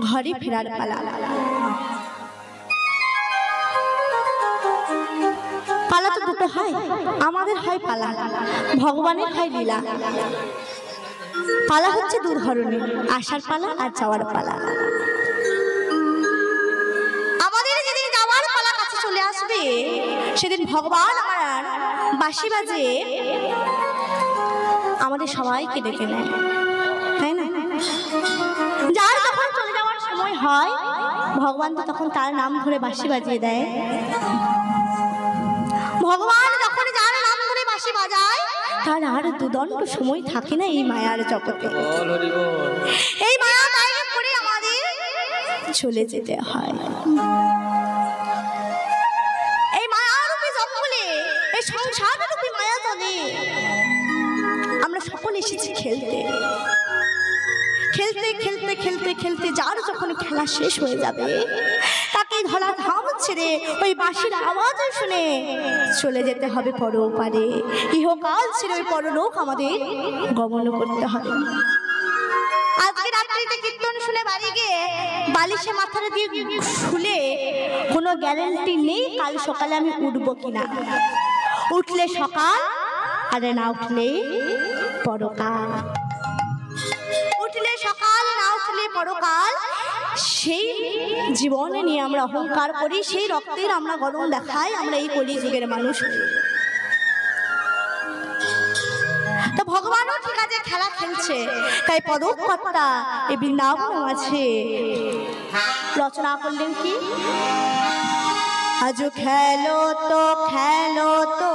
ঘরে ফেরার পালা। পালা তো দুটো হয়, আমাদের হয় পালা, ভগবানের হয় লীলা। পালা হচ্ছে দু ধরনের, আসার পালা আর যাওয়ার পালা। আমাদের যেদিন যাওয়ার পালা কাছে চলে আসবে সেদিন ভগবান আমার বাঁশি বাজে আমাদের সবাইকে ডেকে নেয়, তাই না? যার যখন চলে যাওয়ার সময় হয় ভগবান তো তখন তার নাম ধরে বাঁশি বাজিয়ে দেয়। ভগবান যখন যার নাম ধরে বাঁশি বাজায় তার আর দুদণ্ড সময় থাকে না এই মায়ার জগতে। এই মায়া মায়া করে আমাদের চলে যেতে হয়। এই মায়ারূপী জঙ্গলে, এই সংসাররূপী মায়া জলে আমরা সকলে এসেছি খেলতে। খেলতে খেলতে খেলতে খেলতে যার যখন খেলা শেষ হয়ে যাবে তাকে ধরা ধাম ছেড়ে ওই বাঁশির আওয়াজ শুনে চলে যেতে হবে পরপারে। ইহকাল ছেড়ে ওই পরলোক আমাদের গমন করতে হবে। আজকে রাত্রিতে কীর্তন শুনে বাড়ি গিয়ে বালিশে মাথাটা দিয়ে শুলে কোনো গ্যারান্টি নেই কাল সকালে আমি উঠবো কিনা। উঠলে সকাল, আর না উঠলে পরকাল। উঠলে সকাল, না উঠলে পরকাল। সেই জীবনে নিয়ে আমরা অহংকার করি, সেই রক্তের আমরা গরম দেখাই, আমরা এই কলিযুগের মানুষ। তো ভগবানও ঠিক আছে খেলা খেলছে, তাই পদকর্তা এই বৃন্দাবন আছে রচনা করলেন কি, আজ খেলো তো খেলো তো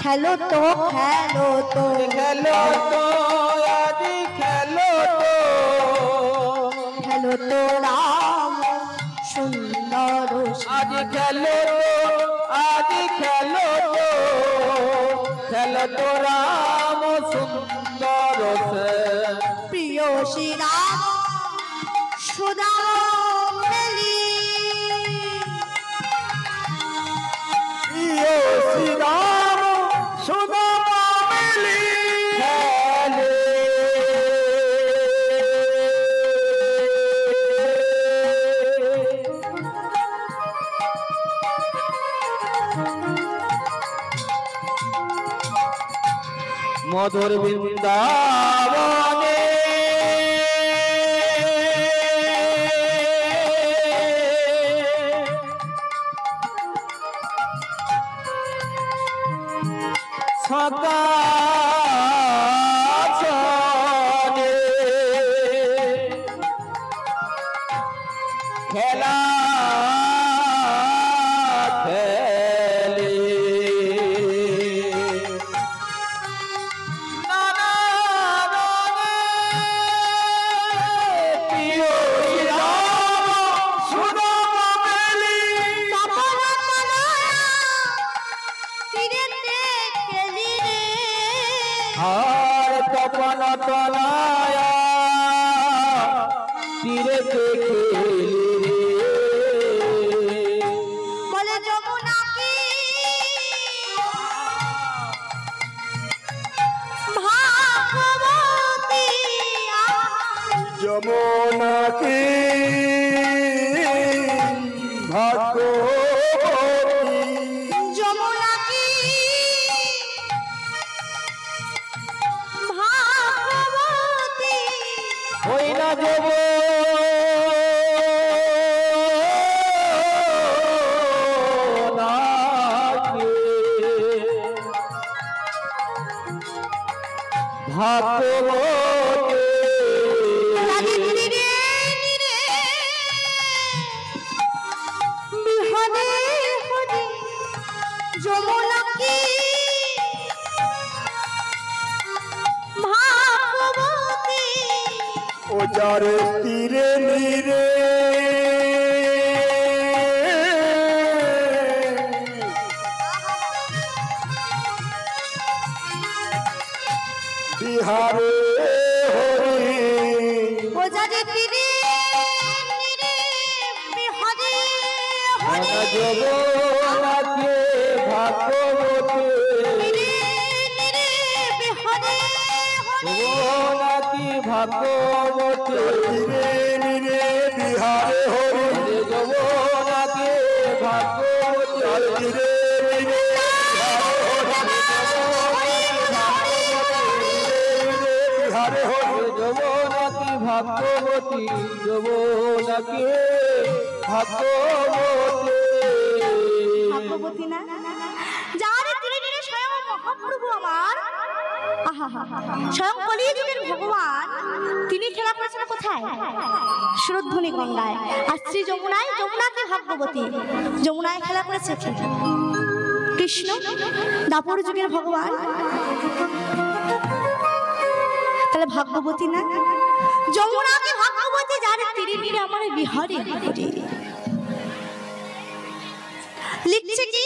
খেলো তো খেলো তো খেলো তো আদি খেলো তো খেলো তো রাম সুন্দর আদি খেলো তো আদি খেলো তো খেলো তো রাম সুন্দর সে প্রিয় শ্রী রাম সুদাম মেলি প্রিয় শ্রী রাম সুদাম মেলি খেলে মধুর বৃন্দাবনে সদা চলে খেলা খেলে নানা রঙে প্রিয় রাম সুদাম মেলি আর তপন তলায়া তীরে খেলি রে বলে যমুনা কি ভাগবতী যমুনা কি ভাগবতী যমুনা কি ভাগবতী হই না যাব ভাগবতী লাগে ধীরে ধীরে বিহনে হরি যমুনা কি ভাগবতী ও যার তীরে নীরে বিহারে হরি ও যারে তীরে নীরে বিহনে হরি যমুনাকে ভাগবতী নীরে নীরে বিহনে হরি যমুনাকি ভাগবতী নীরে নীরে ভাগ্যবতী যমুনাকে ভাগ্যবতী ভাগ্যবতী না, যার তিনি স্বয়ং মহাপ্রভু আমার, স্বয়ং কলিযুগের ভগবান, তিনি খেলা করেছেন কোথায়? সুরধ্বনি গঙ্গায়। আর শ্রী যমুনায়, যমুনাকে ভাগ্যবতী, যমুনায় খেলা করেছে কৃষ্ণ, দাপর যুগের ভগবান। তাহলে ভাগ্যবতী না, যমুনাকে ভাগ্যবতী, যার তীরে তীরে আমার বিহারে লিখছে কি,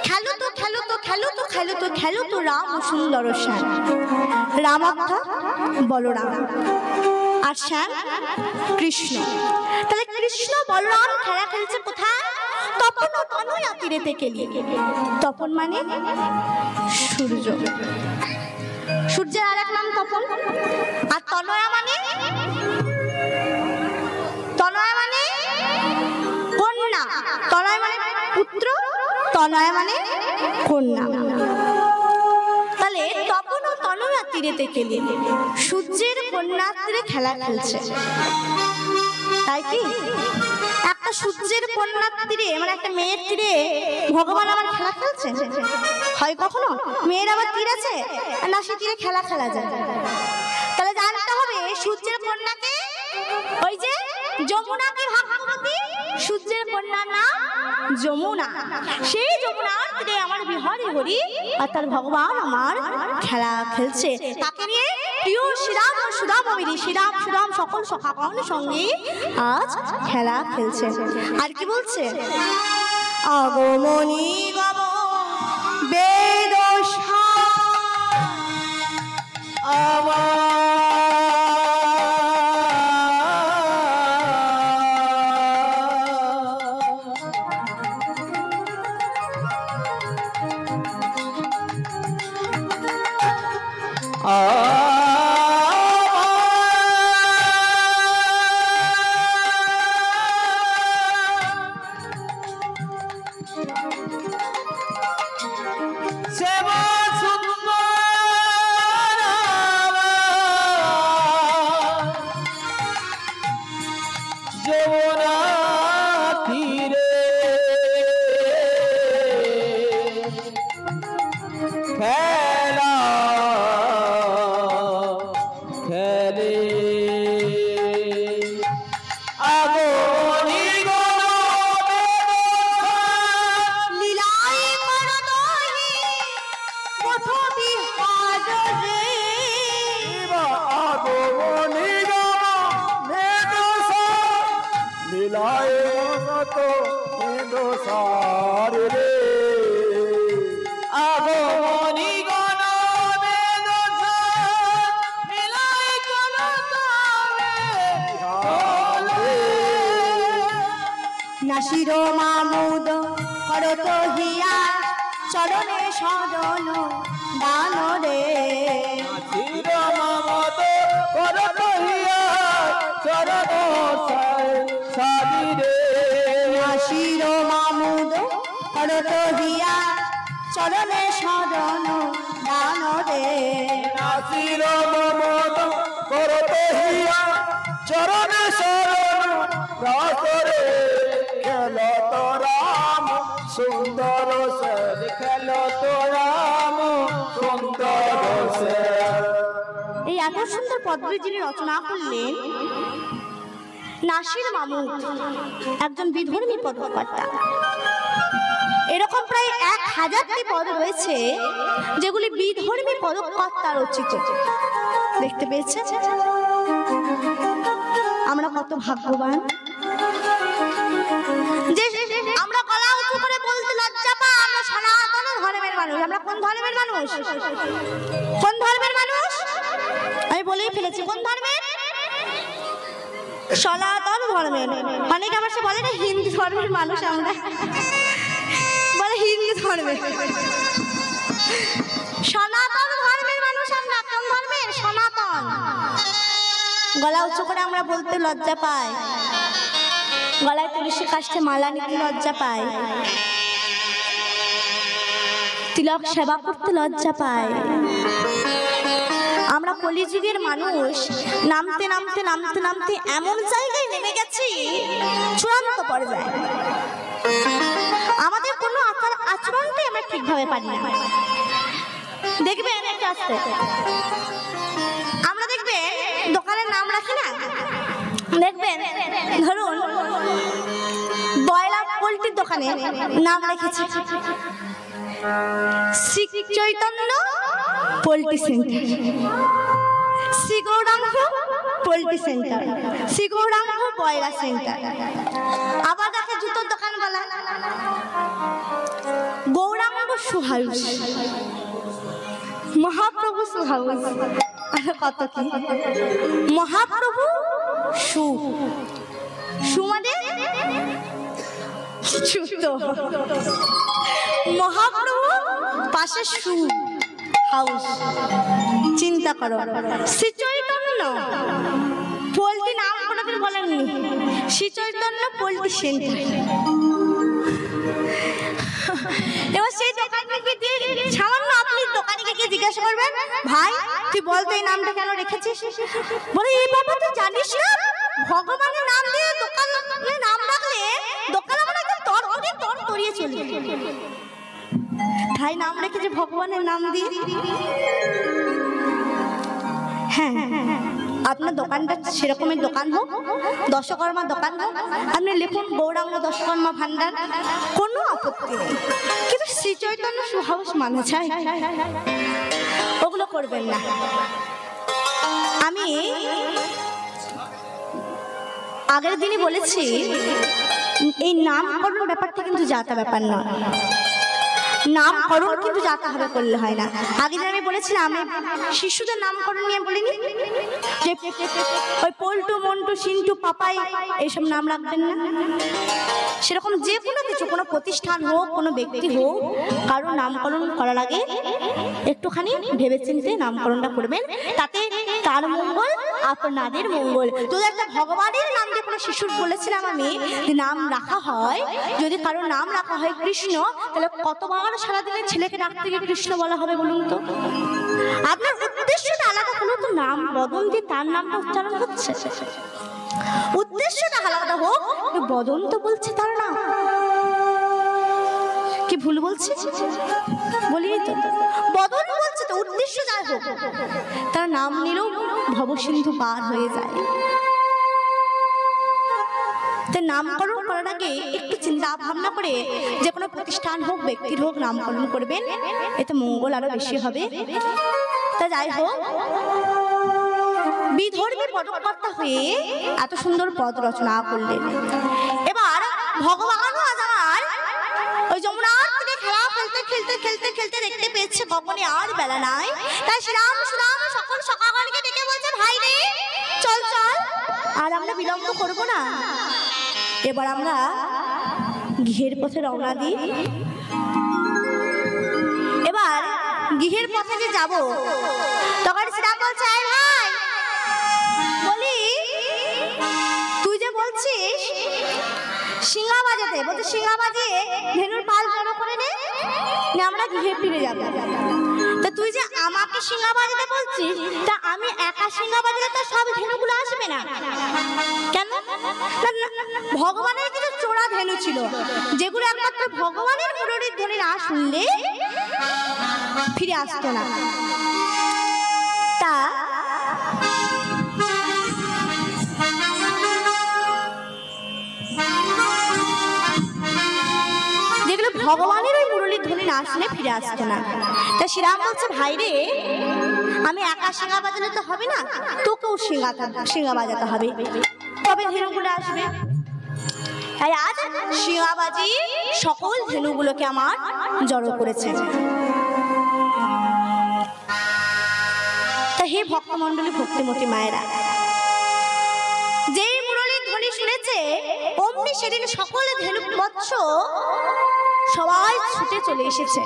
খেলো তো খেলো তো খেলো তো খেলো তো খেলো তো রাম সুন্দর শ্যাম। রাম অর্থাৎ বলরাম, আর শ্যাম কৃষ্ণ। তাহলে কৃষ্ণ বলরাম খেলা খেলছে কোথায়? তপন ও তনয়া তীরেতে কেলি। তপন মানে সূর্য, সূর্যের আর এক নাম তপন। আর তনয়া মানে, তনয়া মানে কন্যা, তনয়া মানে পুত্র, তনয়া মানে কন্যা। তাহলে তপন ও তনয়া তীরেতে কেলি, সূর্যের কন্যা তীরে খেলা খেলছে, তাই কি? একটা সূর্যের কন্যা তীরে, মানে একটা মেয়ের তীরে ভগবান আমার খেলা খেলছে? হয় কখনো? মেয়ের আবার তীর আছে না, সে তীরে খেলা খেলা যায়? তাহলে জানতে হবে সূর্যের কন্যাকে, ওই যে যমুনাকে ভাগ্যবতী, সূর্যের কন্যার নাম যমুনা। সেই যমুনার তীরে আমার বিহারী হরি অর্থাৎ ভগবান আমার খেলা খেলছে। তাকে নিয়ে প্রিয় শ্রীরাম ও সুদামিনী, শ্রীরাম সুদাম সকল সখাগণ সঙ্গে আজ খেলা খেলছে। আর কি বলছে? আগমনী গম বেদ নাসিরো মামুদ করত হিয়া চরণে শরণ দান রে। নাসিরো মামুদ করত হিয়া চরণ সাদি রে। নাসিরো মামুদ করত হিয়া চরণে শরণ দান রে। নাসিরো মামুদ করত হিয়া চরণে শরণ রাসরে। খেলো তো রাম সুন্দর সে, খেলো তো রাম সুন্দর সে। এই এত সুন্দর পদ্মে যিনি রচনা করলেন নাসির মামুদ, একজন বিধর্মী পদকর্তা। এরকম প্রায় 1000টি পদ রয়েছে যেগুলি বিধর্মী পদকর্তা রচিত। দেখতে পেয়েছে আমরা কত ভাগ্যবান যে আমরা গলা উঁচু করে বলতে লজ্জা পাই আমরা সনাতন ধর্মের মানুষ। আমরা কোন ধর্মের মানুষ? কোন ধর্মের মানুষ? আমি বলেই ফেলেছি কোন ধর্মের? সনাতন ধর্মের। অনেকে আমার সে বলে না হিন্দু ধর্মের মানুষ, আমরা বলে হিন্দু ধর্মের। সনাতন ধর্মের মানুষ আমরা। কোন ধর্মের? সনাতন। গলা উঁচু করে আমরা বলতে লজ্জা পাই, গলায় তুলসী কাষ্ঠে মালা নিতে লজ্জা পাই, তিলক সেবা করতে লজ্জা পাই। আমরা কলিযুগের মানুষ নামতে নামতে নামতে নামতে এমন জায়গায় নেমে গেছি চূড়ান্ত পর্যায়ে। আমাদের কোনো আচার আচরণটাই আমরা ঠিকভাবে পারি না। দেখবেন একটা আসতে আমরা দেখবেন দোকানের নাম রাখি না, দেখবেন ধরুন ব্রয়লার পোল্ট্রির দোকানে নাম রেখেছে Shri Chaitanya poultry centre, Shri Gauranga poultry centre, Shri Gauranga broiler centre. আবার দেখে জুতোর দোকানওয়ালা Gauranga shoe house, Mahaprabhu shoe house. কত কি মহাপ্রভু শু, শু মানে জুতো, মহাপ্রভু পাশে শু হাউস। চিন্তা করো, শ্রী চৈতন্য পোল্ট্রি নাম কোনোদিন বলেননি, শ্রী চৈতন্য পোল্ট্রি সেন্টার। এবার সেই দোকানকে দিয়ে সামান্য আপনি দোকানিকে গিয়ে জিজ্ঞাসা করবেন, ভাই তুই বলতো এই নামটা কেন রেখেছিস? বলে এই বাবা তুই জানিস না ভগবানের নাম দিয়ে দোকানের নাম রাখলে দোকান আমার একদম তর তরিয়ে চলবে। ভাই নাম রেখেছে ভগবানের নাম দিয়ে। হ্যাঁ আপনার দোকানটা সেরকমের দোকান হোক, দশকর্মা দোকান হোক, আপনি লিখুন গৌরাঙ্গ দশকর্মা ভান্ডার, কোনো আপত্তি নেই। কিন্তু শ্রী চৈতন্য শু হাউস মানে চাই, ওগুলো করবেন না। আমি আগের দিনই বলেছি এই নামকরণ ব্যাপারটা কিন্তু যাতা ব্যাপার নয়, নামকরণ কিন্তু যাতা হবে করলে হয় না। আগে আমি বলেছিলাম আমি শিশুদের নামকরণ নিয়ে বলিনি যে ওই পল্টু মন্টু সিন্টু পাপাই এইসব নাম রাখবেন না। সেরকম যে কোনো কিছু, কোনো প্রতিষ্ঠান হোক, কোনো ব্যক্তি হোক, কারো নামকরণ করার আগে একটুখানি ভেবেচিন্তে নামকরণটা করবেন, তাতে তার মঙ্গল আপনাদের মঙ্গল। তো একটা ভগবানের নাম দিয়ে কোনো শিশুর বলেছিলাম আমি যে নাম রাখা হয়, যদি কারো নাম রাখা হয় কৃষ্ণ, তাহলে কতবার সারাদিনের ছেলেকে ডাকতে গিয়ে কৃষ্ণ বলা হবে বলুন তো? আপনার উদ্দেশ্যটা আলাদা হলো তো, নাম বদন দিয়ে তার নামটা উচ্চারণ হচ্ছে, উদ্দেশ্যটা আলাদা হোক, বদন তো বলছে তার নাম। কি ভুল বলছি? বলিনি তো, বদন বলছে তো, উদ্দেশ্য যাই হোক, তার নাম নিলেও ভবসিন্ধু পার হয়ে যায়। নামকরণ করার আগে একটু চিন্তা ভাবনা করে যে কোনো প্রতিষ্ঠান হোক, ব্যক্তির হোক, নামকরণ করবেন, এতে মঙ্গল আরো বেশি হবে। তা যাই হোক, বিধর্মী পদকর্তা হয়ে এত সুন্দর পদ রচনা করলেন। এবার ভগবানও আজ আমার ওই যমুনার তীরে খেলা খেলতে খেলতে খেলতে খেলতে দেখতে পেয়েছে গগনে আর বেলা নাই, তাই শ্রীরাম সুরাম সকল সখাগণকে ডেকে বলছে, ভাই রে চল চল, আর আমরা বিলম্ব করবো না, এবার আমরা গৃহের পথে রওনা দিই। এবার গৃহের পথে যে যাব, তখন শ্রীরাম বলছে, আয় ভাই, বলি তুই যে বলছিস সিংহা বাজাতে, বলছে সিংহা বাজিয়ে ধেনুর পাল জড়ো করে নে, আমরা গৃহে ফিরে যাব। তা তুই যে আমাকে সিংহা বাজাতে বলছিস, তা আমি একা সিংহা বাজালে তো সব ধেনুগুলো আসবে না কেন? ভগবানের কিছু চোরা ধেনু ছিল, যেগুলো একমাত্র ভগবানের মুরলীর ধ্বনি না শুনলে ফিরে আসতো না। তা যেগুলো ভগবানের ওই মুরলীর ধ্বনি না শুনে ফিরে আসতো না, তা শ্রীরাম বলছে, ভাই রে আমি একা সিংহা বাজালে তো হবে না, তোকেও সিংহা বাজাতে হবে, তবে ধেনুগুলো আসবে। তাই আজ সিংহাবাজি সকল ধেনুগুলোকে আমার জড়ো করেছে। তা হে ভক্তমণ্ডলী, ভক্তিমতী মায়েরা, যেই মুরলীর ধ্বনি শুনেছে অমনি সেদিন সকল ধেনু বৎস সবাই ছুটে চলে এসেছে।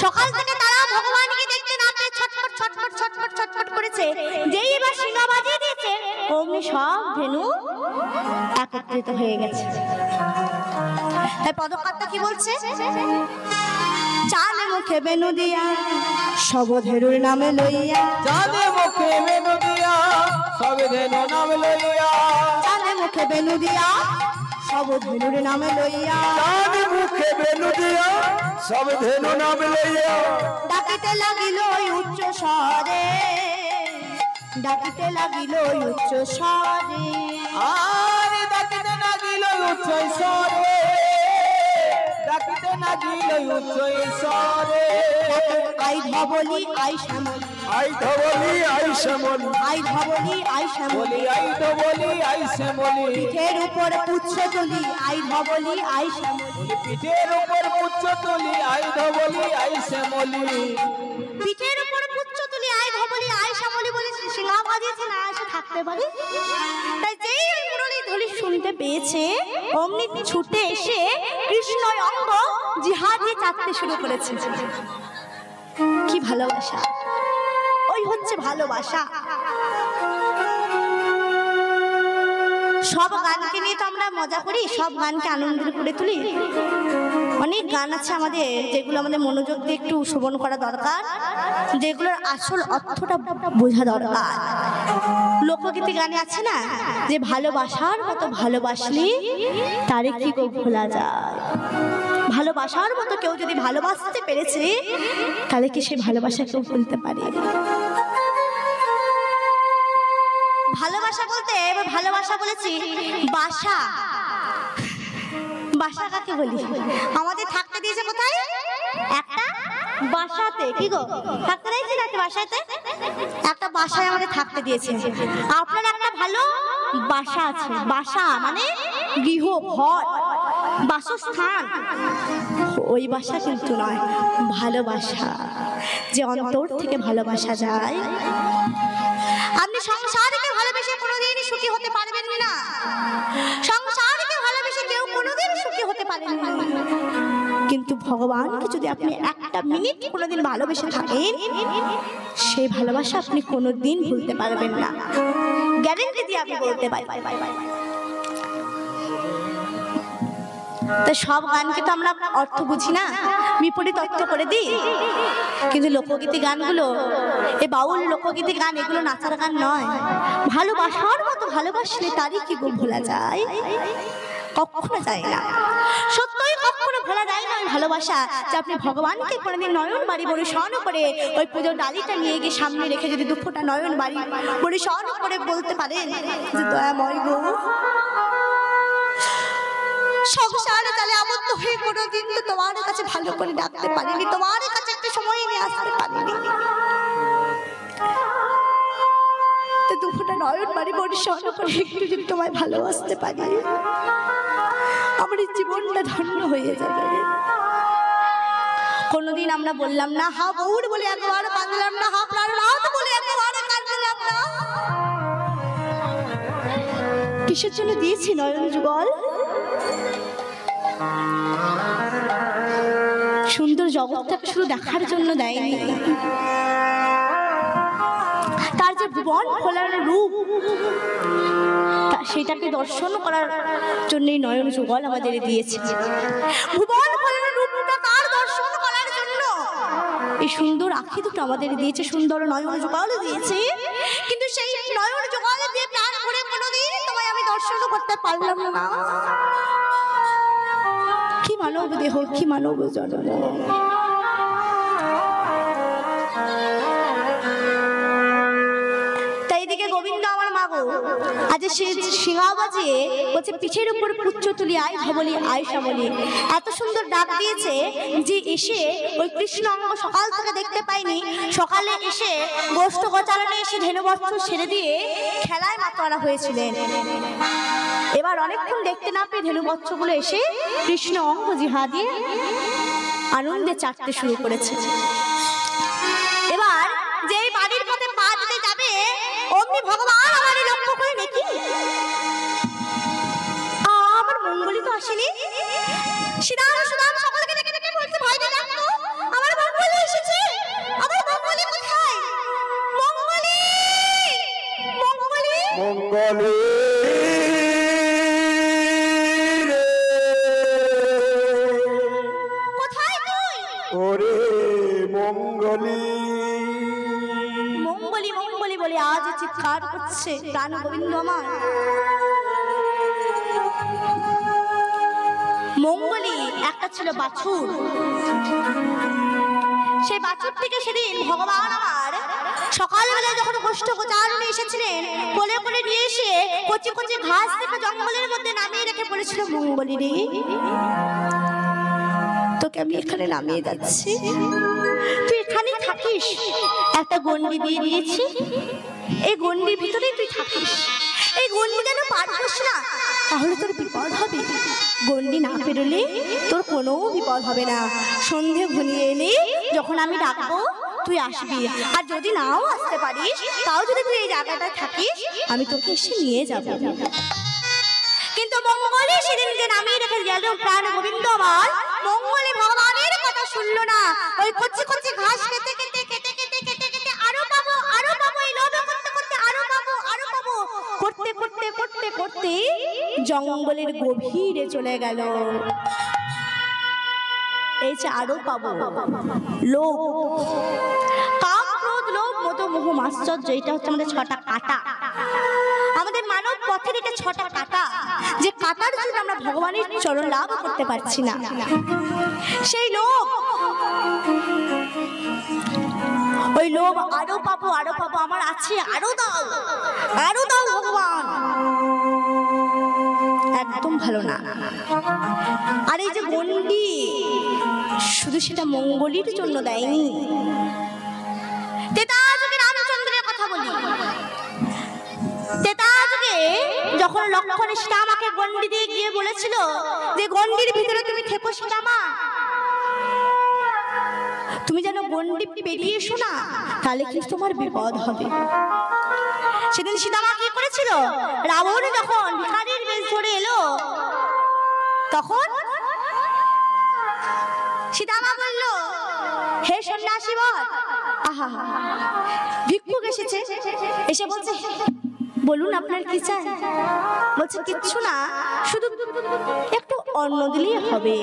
সকাল থেকে তারা ভগবানকে দেখতে না পেয়ে ছটফট ছটফট ছটফট ছটফট করেছে। যেই এবার সিংহা বাজিয়ে দিয়েছে অমনি সব ধেনু একত্রিত হয়ে গেছে। তাই পদকর্তা কি বলছে, চাল মুখে বেনু দিয়া সব ধেনুর নামে লইয়া জানে মুখে বেনু দিয়া সব ধেনু নাম লইয়া জানে মুখে বেনু দিয়া সব ধেনুর নামে লইয়া জানে মুখে বেনু দিয়া সব ধেনু নাম লইয়া ডাকিতে লাগিল ওই উচ্চ স্বরে ডাকিতে লাগিল ওই উচ্চ স্বরে আর ডাকিতে লাগিল উচ্চ স্বরে ডাকিতে লাগিল উচ্চ স্বরে আই ধবলি আই শ্যামলি আই ধবলি আই শ্যামলি আই ধবলি আই শ্যামলি আই ধবলি আই শ্যামলি পিঠের উপর পুচ্ছ তুলি আই ধবলি আই শ্যামলি পিঠের উপর পুচ্ছ তুলি আই ধবলি আই শ্যামলি পিঠের উপর পুচ্ছ তুলি আই ধবলি আই শ্যামলি বলে সিংহা বাজিয়েছে না এসে থাকতে পারে তাই যেই ওই মুরলী ধলি শুনতে পেয়েছে অমনি ছুটে এসে কৃষ্ণর অঙ্গ জিহাদ দিয়ে চাটতে শুরু করেছে কি ভালোবাসা ওই হচ্ছে ভালোবাসা সব গানকে নিয়ে তো আমরা মজা করি সব গানকে আনন্দ করে তুলি অনেক গান আছে আমাদের যেগুলো আমাদের মনোযোগ দিয়ে একটু শ্রবণ করা দরকার যেগুলোর আসল অর্থটা বোঝা দরকার লোকগীতি গানে আছে না যে ভালোবাসার মতো ভালোবাসলে তারে কি গো ভোলা যায় ভালোবাসার মতো কেউ যদি ভালোবাসতে পেরেছে তাহলে কি সে ভালোবাসা কেউ ভুলতে পারে ভালোবাসা বলতে ভালোবাসা বলেছি বাসা বাসা কাকে বলি আমাদের থাকতে দিয়েছে কোথায় একটা বাসাতে কি গো থাকতে দিয়েছে নাকি বাসাতে একটা বাসায় আমাদের থাকতে দিয়েছে আপনার একটা ভালো বাসা আছে বাসা মানে গৃহ ঘর বাসস্থান ওই বাসা কিন্তু নয় ভালোবাসা যে অন্তর থেকে ভালোবাসা যায় আপনি সংসারকে ভালোবেসে কোনোদিন সুখী হতে পারবেন না সংসারকে ভালোবেসে কেউ কোনোদিন সুখী হতে পারেন না কিন্তু ভগবানকে যদি আপনি একটা মিনিট কোনোদিন ভালোবেসে থাকেন সেই ভালোবাসা আপনি কোনোদিন ভুলতে পারবেন না গ্যারান্টি দিয়ে আমি বলতে পারি তো সব গানকে তো আমরা অর্থ বুঝি না বিপরীত অর্থ করে দিই কিন্তু লোকগীতি গানগুলো এই বাউল লোকগীতি গান এগুলো নাচার গান নয় ভালোবাসার মতো ভালোবাসলে তারই কি গো ভোলা যায় কখনো যায় না সত্যই কখনো ভোলা যায় না ওই ভালোবাসা যে আপনি ভগবানকে কোনোদিন নয়ন বাড়ি পরিশন করে ওই পুজোর ডালিটা নিয়ে গিয়ে সামনে রেখে যদি দুঃখটা নয়ন বাড়ি পরিশন করে বলতে পারেন যে দয়াময় গো সংসারে তাহলে আবদ্ধ হয়ে কোনোদিন তো তোমার কাছে ভালো করে ডাকতে পারিনি তোমার কাছে একটা সময় নিয়ে আসতে পারিনি তো দুপুরটা নয়ন বাড়ি পরিশন করে একটু যদি তোমায় ভালোবাসতে পারি আমার জীবনটা ধন্য হয়ে যাবে কোনোদিন আমরা বললাম না হা বউর বলে একবার কাঁদলাম না হা প্রাণনাথ বলে একবার কাঁদলাম না কিসের জন্য দিয়েছি নয়ন যুগল সুন্দর জগৎটাকে শুধু দেখার জন্য দেয়নি তার যে ভুবন খোলার রূপ সেটাকে দর্শন করার জন্যই নয়ন যুগল আমাদের দিয়েছে ভুবন খোলার রূপটা কার দর্শন করার জন্য এই সুন্দর আঁখি দুটো আমাদের দিয়েছে সুন্দর নয়ন যুগল দিয়েছে কিন্তু সেই নয়ন যুগল দিয়ে প্রাণ ভরে কোনোদিন তোমায় আমি দর্শন করতে পারলাম না কি মানব দেহ কি মানব জন্ম তাই দিকে গোবিন্দ আমার মাগো আজ সে সিংহা বাজিয়ে বলছে পিঠের উপর পুচ্ছ তুলি আই ধবলি আই শ্যামলি এত সুন্দর ডাক দিয়েছে যে এসে ওই কৃষ্ণ অঙ্গ সকাল থেকে দেখতে পাইনি সকালে এসে গোষ্ঠ গোচারণে এসে ধেনু বস্ত্র ছেড়ে দিয়ে খেলায় মাতোয়ারা হয়েছিলেন এবার অনেকক্ষণ দেখতে না পেয়ে ধেনু বস্ত্রগুলো এসে কৃষ্ণ অঙ্গ জিহা দিয়ে আনন্দে চাটতে শুরু করেছে এবার যেই বাড়ির পথে পা দিতে যাবে অমনি ভগবান আমারই লক্ষ্য করে নাকি আমার মঙ্গলই তো আসেনি শ্রীরাম সুদাম সকলকে ডেকে ডেকে বলতে ভয় পেয়ে দেখো আমার মঙ্গলই এসেছে আমার মঙ্গলই কোথায় মঙ্গলই মঙ্গলই মঙ্গলে কোথায় তুই ওরে চিৎকার করছে প্রাণ গোবিন্দ আমার। মঙ্গলী একটা ছিল বাছুর, সেই বাছুর থেকে সেদিন ভগবান আমার সকালবেলা যখন কষ্ট গোচারণে এসেছিলেন, কোলে কোলে নিয়ে এসে কচি কচি ঘাস থেকে জঙ্গলের মধ্যে নামিয়ে রেখে বলেছিল, মঙ্গলী রে তোকে আমি এখানে নামিয়ে যাচ্ছি, তুই এখানে থাকিস, একটা গন্ডি দিয়ে দিয়েছি, এই গন্ডির ভিতরেই তুই থাকিস, এই গন্ডি যেন পার হোস না, তাহলে তোর বিপদ হবে, গন্ডি না পেরোলে তোর কোনো বিপদ হবে না, সন্ধে ঘনিয়ে এলে যখন আমি ডাকবো তুই আসবি, আর যদি নাও আসতে পারিস তাও যদি তুই এই জায়গাটায় থাকিস আমি তোকে এসে নিয়ে যাবো। কিন্তু মঙ্গলী সেদিন যে নামিয়ে রেখে গেল প্রাণ গোবিন্দ আমার, মঙ্গলী ভগবানের কথা শুনলো না, ওই কচি কচি ঘাস খেতে খেতে খেতে খেতে খেতে খেতে আরো পাবো এই লোভে করতে করতে আরো পাবো করতে করতে করতে করতে জঙ্গলের গভীরে চলে গেল। এই যে আরো পাবো লোভ, কাম ক্রোধ লোভ মদ মোহ মাশ্চর্য, এটা হচ্ছে আমাদের 6টা কাঁটা, আমাদের মানব পথে রেখে 6টা কাঁটা, যে কাঁটার জন্য আমরা ভগবানের চরণ লাভ করতে পারছি না। সেই লোভ, ওই লোভ আরো পাবো আমার আছে, আরো দাও ভগবান, একদম ভালো না। আর এই যে গন্ডি শুধু সেটা মঙ্গলীর জন্য দেয়নি, তেতাযুগে রামচন্দ্রের কথা বলি, তেতাযুগে যখন লক্ষণ সীতা আমাকে গন্ডি দিয়ে গিয়ে বলেছিল যে গন্ডির ভিতরে তুমি থেকো সীতা মা, তুমি যেন গন্ডি পেরিয়ে এসো না, তাহলে কিন্তু তোমার বিপদ হবে। সেদিন সীতা মা কি করেছিল, রাবণ যখন ভিখারির বেশ ধরে এলো তখন সীতা মা বলল, হে সন্ন্যাসী বর, আহা ভিক্ষুক এসেছে, এসে বলছে বলুন আপনার কি চাই, বলছে কিচ্ছু না, শুধু একটু অন্ন দিলেই হবে,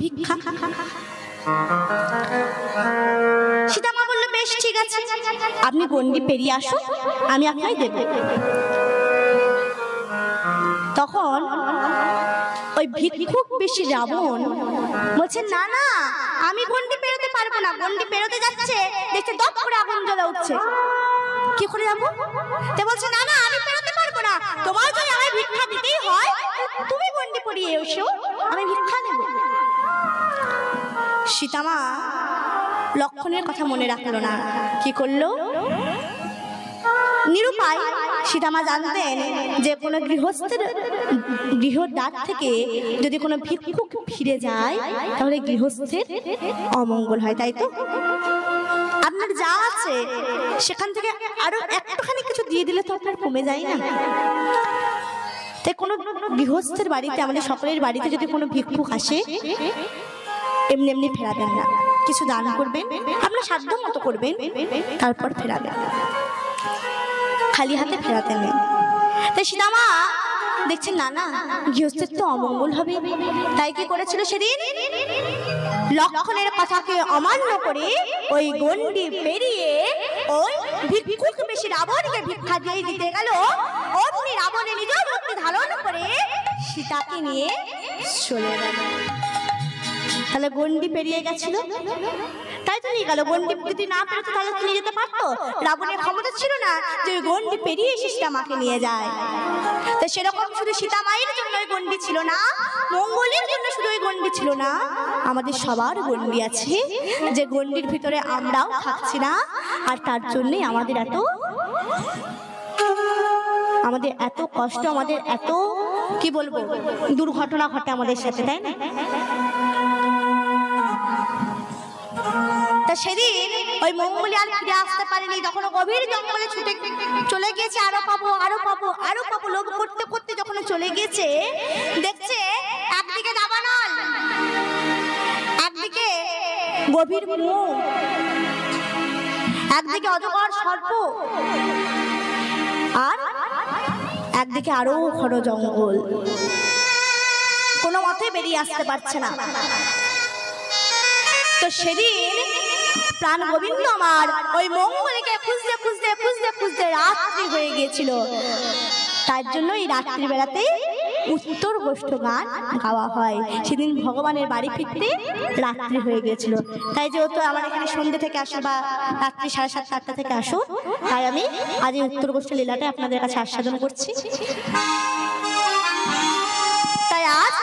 ভিক্ষা। সীতা মা বলল বেশ ঠিক আছে, আপনি গন্ডি পেরিয়ে আসুন, আমি আপনাকে দেব। তখন ওই ভিক্ষুক বেশি রাবণ বলছে না না, আমি গন্ডি পেরোতে পারবো না, গন্ডি পেরোতে যাচ্ছে দেখছে দপ করে আগুন জ্বলে উঠছে, কি করে যাবো? তে বলছে না না আমি পেরোতে পারবো না, তোমার যদি আমায় ভিক্ষা দিতেই হয় তুমি গন্ডি পেরিয়ে এসো, আমি ভিক্ষা নেব। সীতা মা লক্ষণের কথা মনে রাখলো না, কি করলো, নিরুপায়। সীতা মা জানতেন যে কোনো গৃহস্থের গৃহদ্বার থেকে যদি কোনো ভিক্ষুক ফিরে যায় তাহলে গৃহস্থের অমঙ্গল হয়, তাই তো আপনার যা আছে সেখান থেকে আরো একটুখানি কিছু দিয়ে দিলে তো আপনার কমে যায় না। তাই কোনো গৃহস্থের বাড়িতে, আমাদের সকলের বাড়িতে যদি কোনো ভিক্ষুক আসে এমনি এমনি ফেরাবেন না, কিছু দান করবেন, আপনার সাধ্য মতো করবেন, তারপর ফেরাবেন, খালি হাতে ফেরাতে নেই। তাই সীতা মা দেখছেন না না গৃহস্থের তো অমঙ্গল হবে, তাই কি করেছিল সেদিন, লক্ষণের কথাকে অমান্য করে ওই গন্ডি পেরিয়ে ওই ভিক্ষুক বেশি রাবণকে ভিক্ষা দিয়ে দিতে গেল, অমনি রাবণের নিজ ভক্তি ধারণ করে সীতাকে নিয়ে চলে গেল। তাহলে গন্ডি পেরিয়ে গেছিল, তাই তো নিয়ে গেল, গন্ডি যদি না পেরোতো তাহলে নিয়ে যেতে পারতো, রাবণের ক্ষমতা ছিল না যে ওই গন্ডি পেরিয়ে এসে সীতা মাকে নিয়ে যায়। তো সেরকম শুধু সীতা মায়ের জন্য ওই গন্ডি ছিল না, মঙ্গলের জন্য শুধু ওই গন্ডি ছিল না, আমাদের সবার গন্ডি আছে, যে গন্ডির ভিতরে আমরাও থাকছি না, আর তার জন্যই আমাদের এত কষ্ট, আমাদের এত কি বলবো দুর্ঘটনা ঘটে আমাদের সাথে, তাই না? তা সেদিন ওই মঙ্গলী আর ফিরে আসতে পারেনি, তখন গভীর জঙ্গলে ছুটে চলে গিয়েছে, আরো পাবো লোভ করতে করতে যখন চলে গিয়েছে, দেখছে একদিকে দাবানল, একদিকে গভীর মোহ, একদিকে অজগর সর্প, আর একদিকে আরো ঘন জঙ্গল, কোনো মতে বেরিয়ে আসতে পারছে না। তো সেদিন প্রাণ গোবিন্দ আমার ওই মঙ্গলীকে খুঁজতে খুঁজতে খুঁজতে রাত্রি হয়ে গিয়েছিল। তার জন্য এই রাত্রি বেলাতে উত্তর গোষ্ঠ গান গাওয়া হয়। সেদিন ভগবানের বাড়ি ফিরতে রাত্রি হয়ে গিয়েছিল, তাই যেহেতু আমার এখানে সন্ধ্যে থেকে আসো বা রাত্রি 7:30 8টা থেকে আসো, তাই আমি আজ এই উত্তর গোষ্ঠ লীলাটা আপনাদের কাছে আস্বাদন করছি। তাই আজ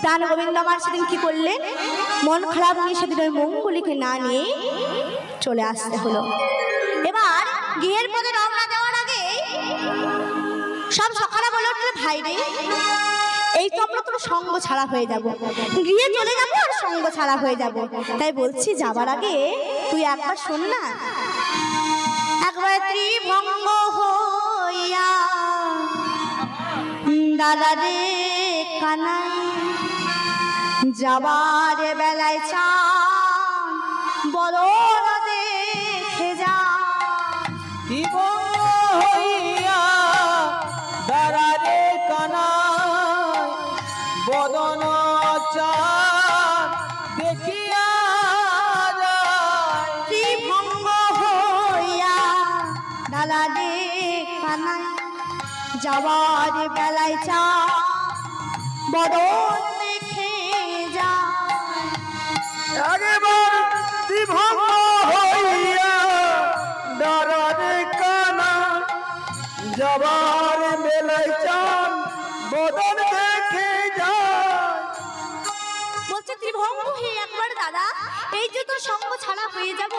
প্রাণ গোবিন্দ আমার সেদিন কি করলেন, মন খারাপ নিয়ে সেদিন ওই মঙ্গলীকে না নিয়ে চলে আসতে হলো। এবার গৃহের পথে রওনা দেওয়ার আগে সব সকালে বলে উঠলে, ভাই রে, এই তো আমরা তোর সঙ্গ ছাড়া হয়ে যাব, গৃহে চলে যাবো আর সঙ্গ ছাড়া হয়ে যাব। তাই বলছি যাবার আগে তুই একবার শোন না, একবার ত্রিভঙ্গ হইয়া দাদা রে কানাই যাবার বেলায় চান বড় দেখে যা। হইয়া দাঁড়ারে কানাই বদন চান দেখিয়া যায়। ত্রিভঙ্গ হইয়া দাদা রে কানাই যাবার বেলায় চান বদন দেখে যা। একবার ত্রিভঙ্গ হইয়া দাঁড়ারে কানাই যাবার বেলায় চান বদন দেখে যায়। বলছে ত্রিভঙ্গ হয়ে একবার দাদা, এই যে তো সঙ্গ ছাড়া হয়ে যাব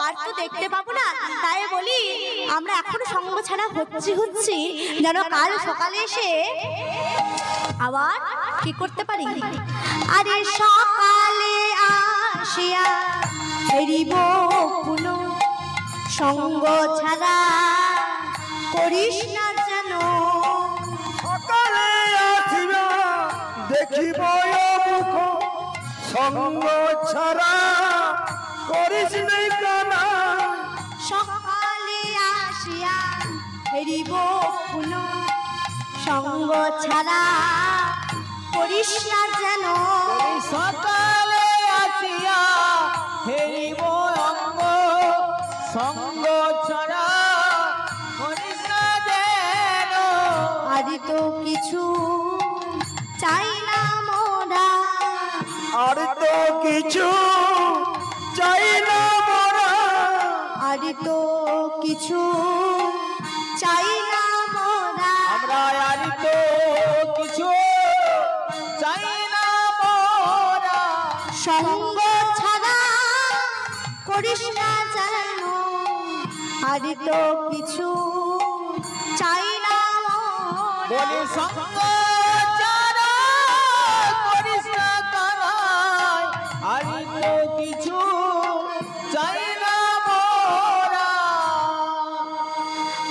আর তো দেখতে পাবো না, তাই বলি আমরা এখনো সঙ্গ ছাড়া হচ্ছি যেন কাল সকালে এসে আবার কি করতে পারি। আরে সকালে আসিয়া ফেরিব পুনঃ সঙ্গ ছাড়া করিস না যেন। সকালে আসিবা দেখিব মুখ সঙ্গ ছাড়া করিস নাই কানা। সকালে আসিয়া ফেরিব পুনঃ সঙ্গ ছাড়া করিস না যেন। সকালে আসিয়া ফেরিব অঙ্গ সঙ্গ ছাড়া করিস না যেন। আদি তো কিছু চাই না মোরা, আর তো কিছু চাই না মোরা। আদি তো কিছু চাই না মোরা। আমরা আর তো কিছু চাই না মোরা। সঙ্গ ছাড়া করিস না যেন, আদি তো কিছু চাই না মোরা। বলি সঙ্গ ছাড়া করিস না কানাই, আর তো কিছু চাই না মোরা।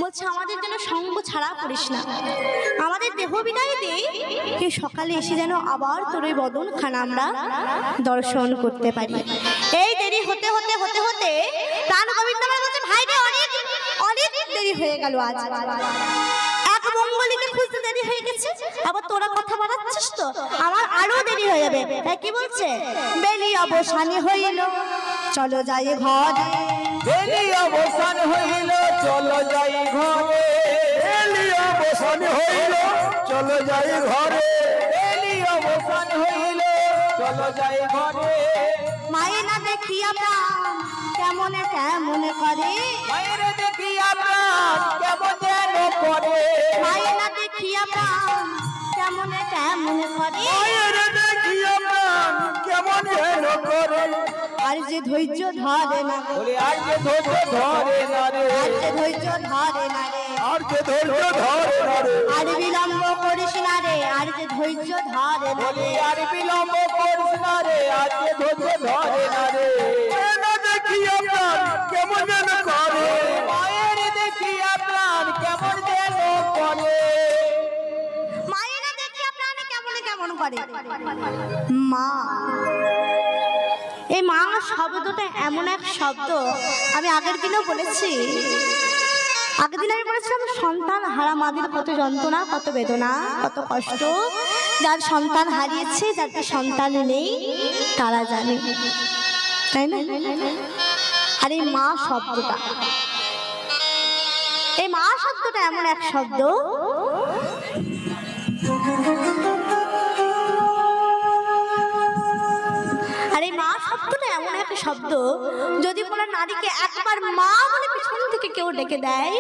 বলছে আমাদের যেন সঙ্গ ছাড়া করিস না, আমাদের দেহ বিদায় দে, কে সকালে এসে যেন আবার তোর ওই বদন খানা আমরা দর্শন করতে পারি। এই দেরি হতে হতে হতে হতে প্রাণ গোবিন্দ আমার বলছে, ভাই রে, অনেক অনেক দেরি হয়ে গেল আজ, এক মঙ্গলীকে খুঁজতে দেরি হয়ে গেছে, আবার তোরা কথা বাড়াচ্ছিস তো আমার আরো দেরি হয়ে যাবে। তাই কি বলছে, বেলি অবসানে হইল চলো যাই ঘরে। বেলি অবসান হইল চলো যাই ঘরে। বেলি অবসান হইল চলো যাই ঘরে। বেলি অবসান হইল চলো যাই ঘরে। মায়ের না দেখিয়া প্রাণ কেমনে কেমনে করে, মায়ের দেখিয়া প্রাণ কেমন যেন করে। মায়ের না দেখিয়া প্রাণ কেমনে কেমনে করে। মায়ের দেখিয়া প্রাণ কেমন যেন করে। আর যে ধৈর্য ধরে না রে, বলে আর যে ধৈর্য ধরে না রে। আর যে ধৈর্য ধরে না রে, আর যে ধৈর্য ধরে না রে। আর বিলম্ব করিস না রে, আর যে ধৈর্য ধরে না বলি রে। আর বিলম্ব করিস না রে, আর যে ধৈর্য ধরে না রে। না দেখিয়া প্রাণ কেমন যেন করে। মায়ের দেখিয়া প্রাণ কেমন যেন করে। মায়ের না দেখিয়া প্রাণ কেমনে কেমন করে। মা, এই মা শব্দটা এমন এক শব্দ, আমি আগের দিনও বলেছি, আগের দিন আমি বলেছিলাম সন্তান হারা মাদের কত যন্ত্রণা, কত বেদনা, কত কষ্ট। যার সন্তান হারিয়েছে, যাদের সন্তান নেই তারা জানে, তাই না। আর এই মা শব্দটা এই মা শব্দটা এমন এক শব্দ, আর এই মা শব্দটা এমন একটা শব্দ, যদি কোনো নারীকে একবার মা বলে পিছন থেকে কেউ ডেকে দেয়,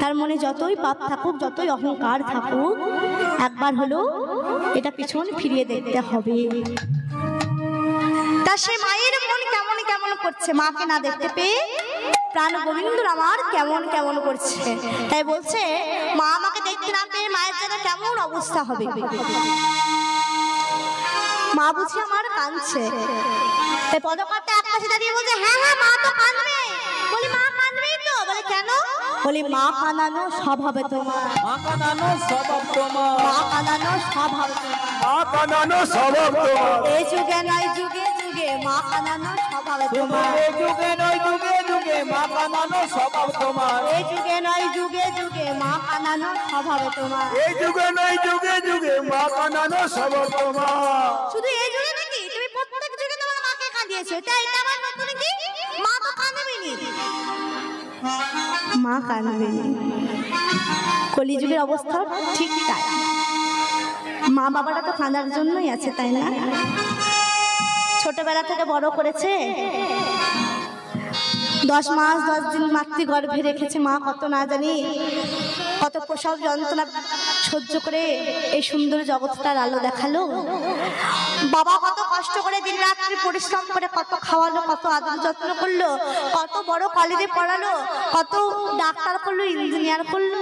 তার মনে যতই পাপ থাকুক, যতই অহংকার থাকুক, একবার হলো এটা পিছন ফিরিয়ে দেখতে হবে। তা সে মায়ের মন কেমন কেমন করছে, মাকে না দেখতে পেয়ে প্রাণ গোবিন্দ আমার কেমন কেমন করছে। তাই বলছে মা আমাকে দেখতে না পেয়ে মায়ের যেন কেমন অবস্থা হবে। মা বুঝি আমার কাঁদছে। তাই পদকর্তা এক পাশে দাঁড়িয়ে বলছে হ্যাঁ হ্যাঁ মা তো কাঁদবে। বলি মা কাঁদবে তো? বলে কেন? বলি মা কাঁদানো স্বভাবে তোমার, মা কাঁদানো স্বভাব তোমার, মা কাঁদানো স্বভাব তোমার, মা কাঁদানো স্বভাব তোমার। এই যুগে নয় যুগে যুগে মা কাঁদানো স্বভাবে তোমার, এই যুগে নয় যুগে যুগে মা কাঁদানো স্বভাব তোমার, এই যুগে নয় যুগে যুগে মা কাঁদানো স্বভাবে তোমার, এই যুগে নয় যুগে যুগে মা কাঁদানো স্বভাব তোমার। শুধু এই যুগে নাকি, তুমি প্রত্যেক যুগে তোমার মাকে কাঁদিয়েছো, তাই এটা আমার নতুন কি? মা তো কাঁদবেনি, মা কাঁদবেনি। কলিযুগের অবস্থা ঠিক তাই। মা বাবারা তো কাঁদার জন্যই আছে, তাই না? ছোটবেলা থেকে বড় করেছে, 10 মাস 10 দিন মাতৃগর্ভে রেখেছে মা, কত না জানি কত প্রসব যন্ত্রণা সহ্য করে এই সুন্দর জগৎটার আলো দেখালো। বাবা কত কষ্ট করে দিন রাত্রি পরিশ্রম করে কত খাওয়ালো, কত আদর যত্ন করলো, কত বড় কলেজে পড়ালো, কত ডাক্তার করলো, ইঞ্জিনিয়ার করলো।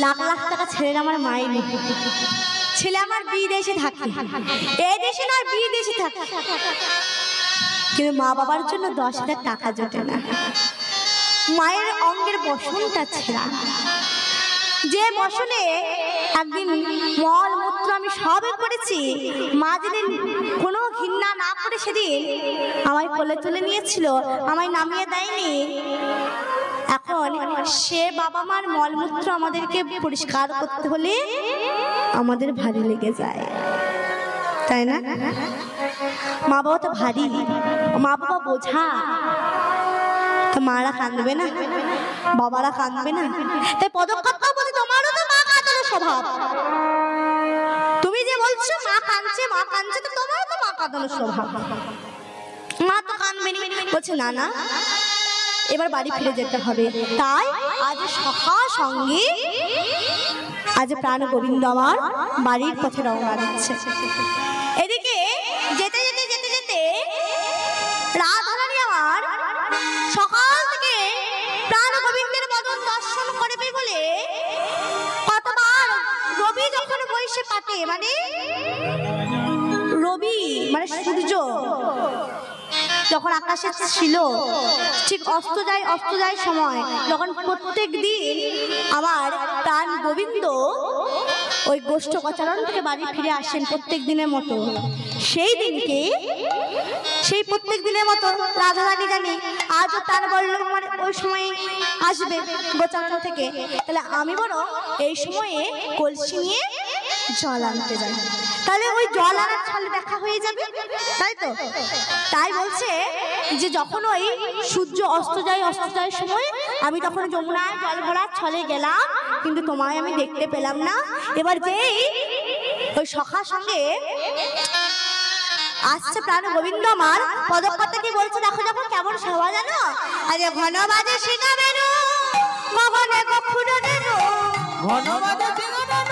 লাখ লাখ টাকা ছেলের আমার মাই নেই, ছেলে আমার বিদেশে থাকে, এই দেশে না বিদেশে থাকে, কিন্তু মা বাবার জন্য 10,000 টাকা জোটে না। মায়ের অঙ্গের বসনটা ছেঁড়া, যে বসনে একদিন মল মূত্র আমি সবে করেছি, মা যেদিন কোনো ঘৃণা না করে সেদিন আমায় কোলে তুলে নিয়েছিল, আমায় নামিয়ে দেয়নি। এখন সে বাবা মার মলমূত্র আমাদেরকে পরিষ্কার করতে হলে আমাদের ভারী লেগে যায়, তাই না? মা বাবা তো ভারী, মা বাবা বোঝা, তো মারা কাঁদবে না, বাবারা কাঁদবে না? তাই পদকর্তা বলে তোমারও তো মা কাঁদানো স্বভাব। তুমি যে বলছো মা কাঁদছে মা কাঁদছে, তো তোমারও তো মা কাঁদানো স্বভাব, মা তো কাঁদবেনি। বলছে না না, এবার বাড়ি ফিরে যেতে হবে। তাই আজ সখা সঙ্গে আজ প্রাণ গোবিন্দ আমার বাড়ির পথে রওনা দিচ্ছে। এদিকে যেতে যেতে যেতে যেতে রাধারানী আমার সকাল থেকে প্রাণ গোবিন্দের বদন দর্শন করবে বলে কতবার রবি যখন বৈশে পাতে, মানে রবি মানে সূর্য যখন আকাশে ছিল, ঠিক অস্ত যায় সময়, যখন প্রত্যেক দিন আমার প্রাণ গোবিন্দ ওই গোষ্ঠ গোচারণ থেকে বাড়ি ফিরে আসেন প্রত্যেক দিনের মতো, সেই দিনকে সেই প্রত্যেক দিনের মতো রাধারানী জানি আজও তার বলল আমার ওই সময় আসবে গোচারণ থেকে, তাহলে আমি বড় এই সময়ে কলসি নিয়ে জল আনতে যাই, তাহলে ওই জল আনার ছলে দেখা হয়ে যাবে, তাই তো? তাই বলছে যে যখন ওই সূর্য অস্ত যায় সময় আমি তখন যমুনায় জল ভরার ছলে গেলাম, কিন্তু তোমায় আমি দেখতে পেলাম না। এবার যেই ওই সখার সঙ্গে আসছে প্রাণ গোবিন্দ আমার, পদকর্তা কি বলছে দেখো যখন কেমন শোভা জানো, আরে ঘন বাজে শিখাবেন গগনে কখনো দেন, ঘন বাজে শিখাবেন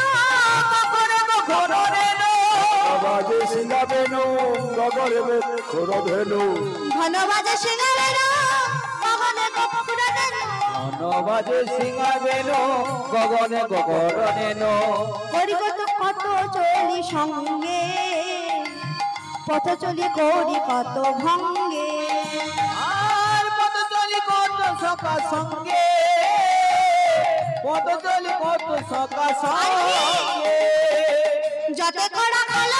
গগনে কখনো দেন, বাজে শিখাবেন গগনে কখনো দেন, ঘন বাজে শিখাবেন গগনে কখনো দেন, ঘন বাজে শিখাবেন গগনে কখনো দেন, করি কত চলি সঙ্গে পথ চলি করি কত ভঙ্গে, আর পথ চলি কত সখা সঙ্গে, পথ চলি কত সখা সঙ্গে, যত করা খালো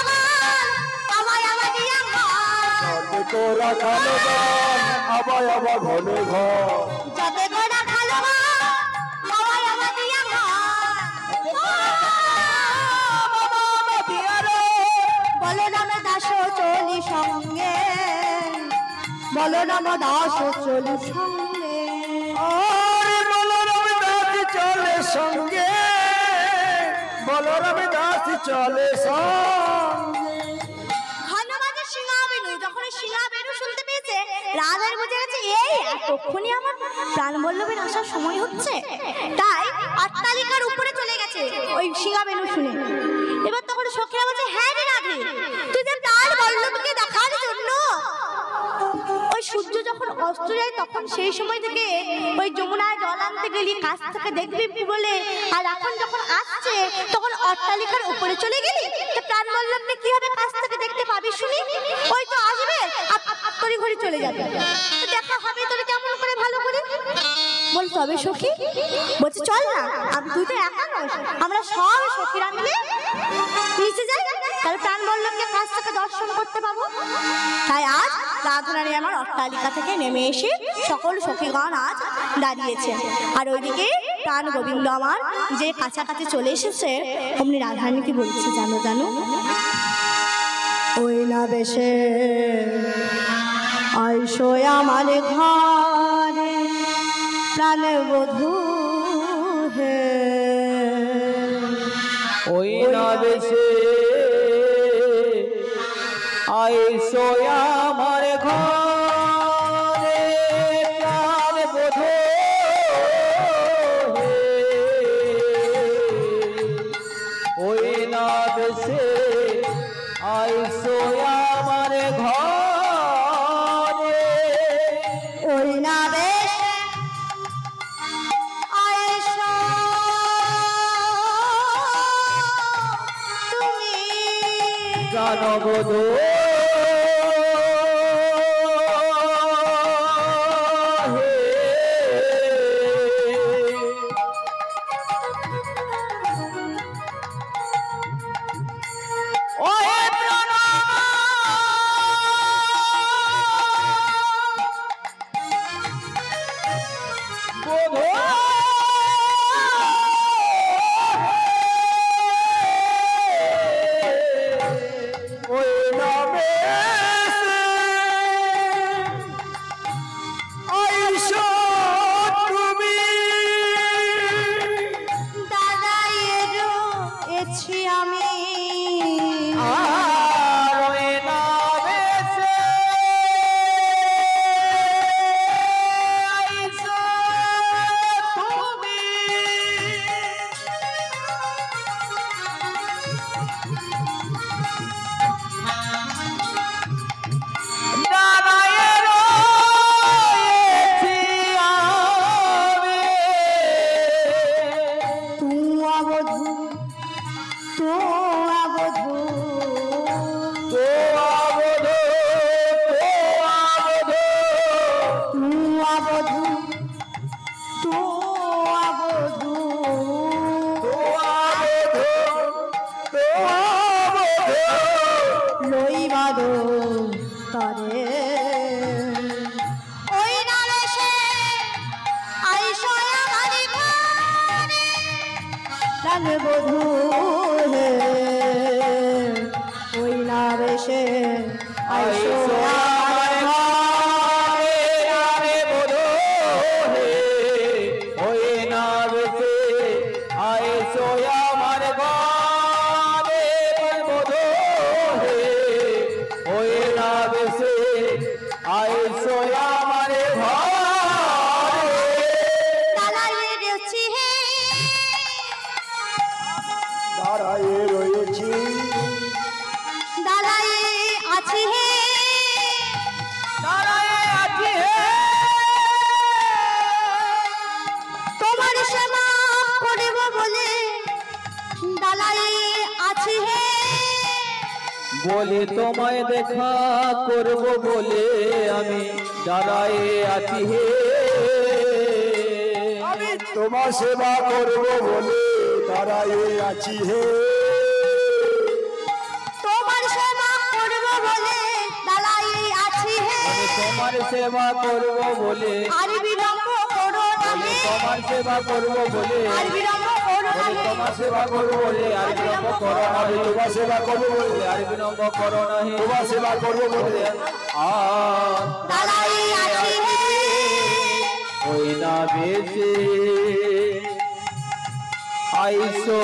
আমায় আমার দিয়া যত তোরা খালো আবাই আবার ঘনে ঘর, যত করা খালো আমায় আমার দিয়া বলো নাম দাস চলি সঙ্গে, বলো নাম দাস চলি সঙ্গে, আরে বলরাম দাস চলে সঙ্গে, বলরাম দাস চলে সঙ্গে। হনুমানের সিংহাবেনু যখন সিংহাবেনু শুনতে পেয়েছে, রাজার বুঝে গেছে এই এতক্ষণই আমার প্রাণবল্লভের আসার সময় হচ্ছে, তাই অট্টালিকার উপরে চলে গেছে ওই সিংহাবেনু শুনে। এবার তখন সখীরা বলছে হ্যাঁ রে রাধে, তুই যে প্রাণবল্লভকে দেখার জন্য ওই সূর্য যখন অস্ত যায় তখন সেই সময় থেকে ওই যমুনায় জল আনতে গেলি কাছ থেকে দেখবি বলে, আর এখন যখন আসছে তখন অট্টালিকার উপরে চলে গেলি, তো প্রাণবল্লভকে কিভাবে কাছ থেকে দেখতে পাবি শুনি? ওই তো আসবে তরি ঘড়ি চলে যাবে, তো দেখা হবে তোর কেমন করে ভালো করে। বল তবে সখী বলছে চল না, তুই তো একা নস, আমরা সব সখীরা মিলে নিচে যাই, তাহলে প্রাণবল্লভকে কাছ থেকে দর্শন করতে পাবো। তাই আজ রাধারানী আমার অট্টালিকা থেকে নেমে এসে সকল সখীগণ আজ দাঁড়িয়েছে, আর ওইদিকে প্রাণ গোবিন্দ আমার যে কাছাকাছি চলে এসেছে, অমনি রাধারানী কি বলছে জানো জানো? ওই না বেশে আইসো আমার ঘরে প্রাণ বধূ হে, ওই না বেশে আইসো আমার ঘরে প্রাণ বধূ হে, ওই না বেশে আইসো আমার ঘরে, ওই না বেশ আইসো তুমি প্রাণবধূ বলে তোমায় দেখা করব বলে আমি দাঁড়ায়ে আছি হে, আমি তোমার সেবা করব বলে দাঁড়ায়ে আছি হে, তোমার সেবা করব বলে দাঁড়ায়ে আছি হে, আমি তোমার সেবা করব বলে আর বিলম্ব করো না হে, তোমার সেবা করব বলে আর বিলম্ব করো না হে, তোমার সেবা করব বলে আর বিলম্ব করো না হে, তোমার সেবা করব বলে আর বিলম্ব করো না হে, তোমার সেবা করব বলে দাঁড়ায়ে আছি হে, ওই না বেশি আইসো